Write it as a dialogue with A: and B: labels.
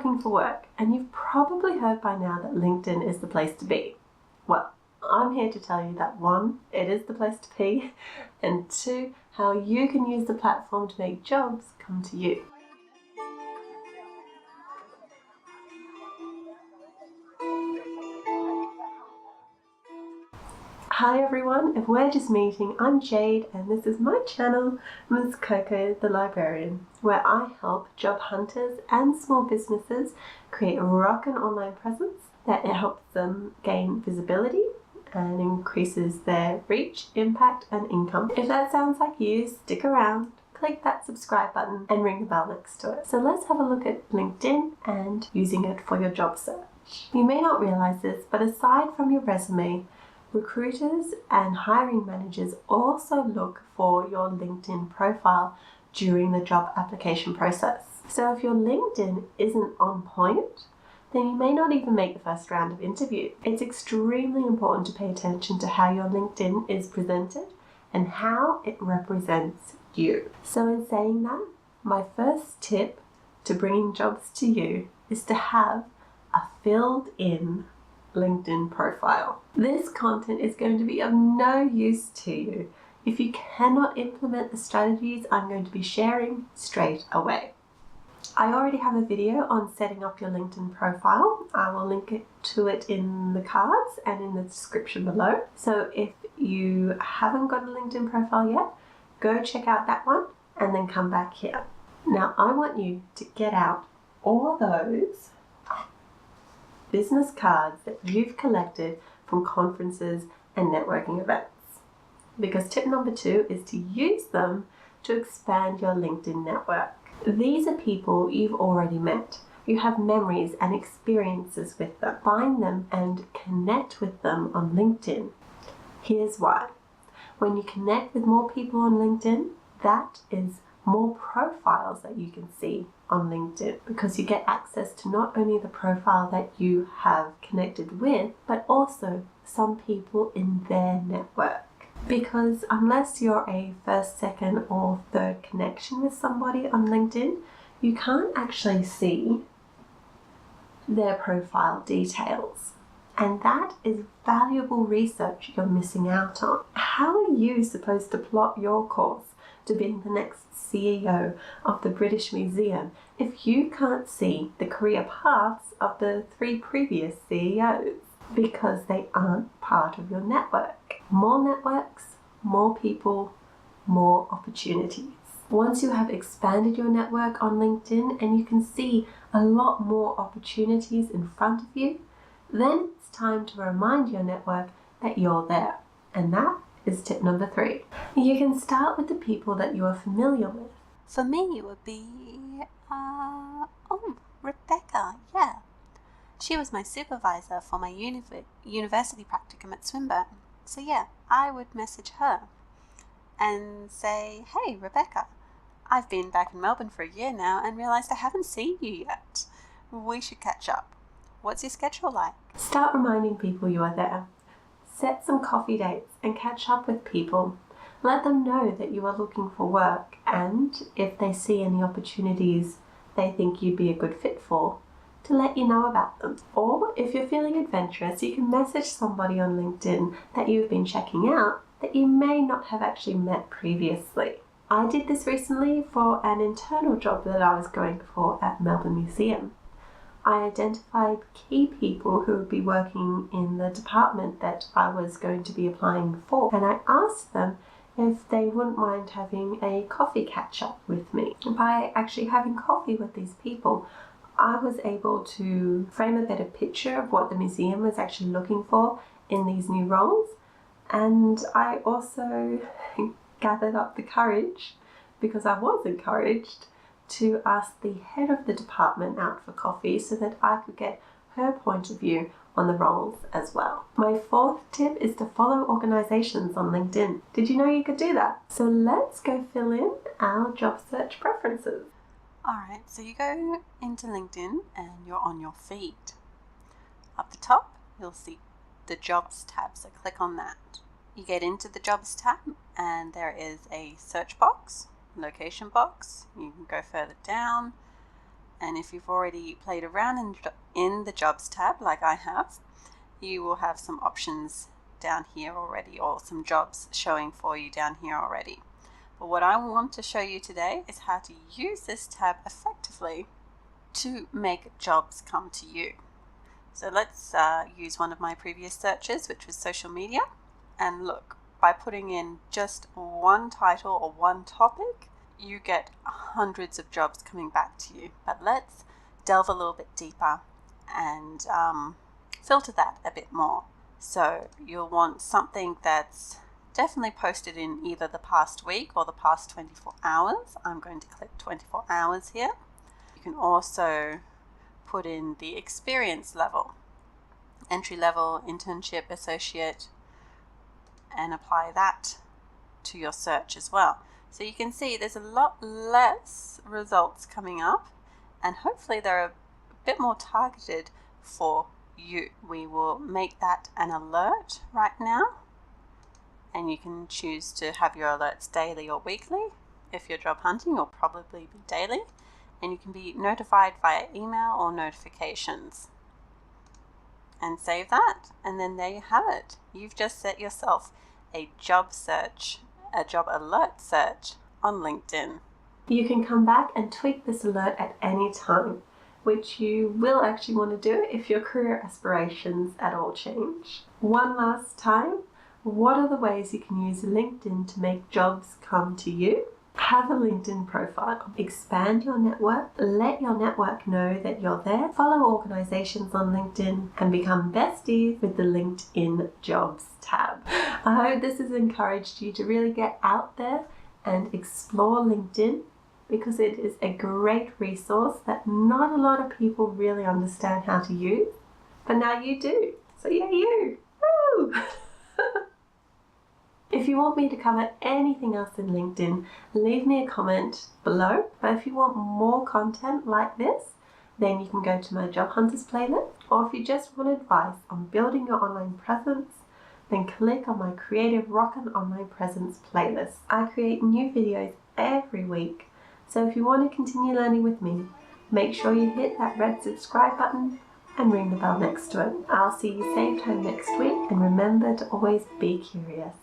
A: looking for work, and you've probably heard by now that LinkedIn is the place to be. Well, I'm here to tell you that 1, it is the place to be, and 2, how you can use the platform to make jobs come to you. Hi everyone, if we're just meeting, I'm Jade and this is my channel, Misskoko the Librarian, where I help job hunters and small businesses create a rockin' online presence that helps them gain visibility and increases their reach, impact and income. If that sounds like you, stick around, click that subscribe button and ring the bell next to it. So let's have a look at LinkedIn and using it for your job search. You may not realize this, but aside from your resume, recruiters and hiring managers also look for your LinkedIn profile during the job application process. So if your LinkedIn isn't on point, then you may not even make the first round of interview. It's extremely important to pay attention to how your LinkedIn is presented and how it represents you. So in saying that, my first tip to bringing jobs to you is to have a filled-in LinkedIn profile. This content is going to be of no use to you if you cannot implement the strategies I'm going to be sharing straight away. I already have a video on setting up your LinkedIn profile. I will link to it in the cards and in the description below. So if you haven't got a LinkedIn profile yet, go check out that one and then come back here. Now I want you to get out all those business cards that you've collected from conferences and networking events. Because tip number 2 is to use them to expand your LinkedIn network. These are people you've already met. You have memories and experiences with them. Find them and connect with them on LinkedIn. Here's why. When you connect with more people on LinkedIn, that is more profiles that you can see on LinkedIn, because you get access to not only the profile that you have connected with, but also some people in their network. Because unless you're a first, second or third connection with somebody on LinkedIn, you can't actually see their profile details. And that is valuable research you're missing out on. How are you supposed to plot your course to being the next CEO of the British Museum if you can't see the career paths of the 3 previous CEOs? Because they aren't part of your network. More networks, more people, more opportunities. Once you have expanded your network on LinkedIn and you can see a lot more opportunities in front of you, then it's time to remind your network that you're there. And that is tip number 3. You can start with the people that you are familiar with.
B: For me, it would be, Rebecca, yeah. She was my supervisor for my university practicum at Swinburne. So yeah, I would message her and say, hey, Rebecca, I've been back in Melbourne for a year now and realised I haven't seen you yet. We should catch up. What's your schedule like?
A: Start reminding people you are there. Set some coffee dates and catch up with people. Let them know that you are looking for work, and if they see any opportunities they think you'd be a good fit for, to let you know about them. Or if you're feeling adventurous, you can message somebody on LinkedIn that you've been checking out that you may not have actually met previously. I did this recently for an internal job that I was going for at Melbourne Museum. I identified key people who would be working in the department that I was going to be applying for, and I asked them if they wouldn't mind having a coffee catch-up with me. By actually having coffee with these people, I was able to frame a better picture of what the museum was actually looking for in these new roles, and I also gathered up the courage, because I was encouraged, to ask the head of the department out for coffee so that I could get her point of view on the roles as well. My 4th tip is to follow organisations on LinkedIn. Did you know you could do that? So let's go fill in our job search preferences.
B: Alright, so you go into LinkedIn and you're on your feed. Up the top, you'll see the Jobs tab, so click on that. You get into the Jobs tab and there is a search box, location box. You can go further down And if you've already played around in the jobs tab like I have, you will have some options down here already, or some jobs showing for you down here already. But what I want to show you today is how to use this tab effectively to make jobs come to you. So let's use one of my previous searches, which was social media. And look, by putting in just one title or one topic, you get hundreds of jobs coming back to you. But let's delve a little bit deeper and filter that a bit more. So you'll want something that's definitely posted in either the past week or the past 24 hours. I'm going to click 24 hours here. You can also put in the experience level, entry level, internship, associate, and apply that to your search as well. So you can see there's a lot less results coming up, and hopefully they're a bit more targeted for you. We will make that an alert right now, and you can choose to have your alerts daily or weekly. If you're job hunting, you'll probably be daily, and you can be notified via email or notifications. And save that, and then there you have it. You've just set yourself a job search, a job alert search on LinkedIn.
A: You can come back and tweak this alert at any time, which you will actually want to do if your career aspirations at all change. One last time, what are the ways you can use LinkedIn to make jobs come to you? Have a LinkedIn profile. Expand your network. Let your network know that you're there. Follow organizations on LinkedIn and become besties with the LinkedIn Jobs tab. I hope this has encouraged you to really get out there and explore LinkedIn, because it is a great resource that not a lot of people really understand how to use. But now you do. So yeah, you. Woo! If you want me to cover anything else in LinkedIn, leave me a comment below. But if you want more content like this, then you can go to my Job Hunters playlist. Or if you just want advice on building your online presence, then click on my Creative Rockin' Online Presence playlist. I create new videos every week. So if you want to continue learning with me, make sure you hit that red subscribe button and ring the bell next to it. I'll see you same time next week, and remember to always be curious.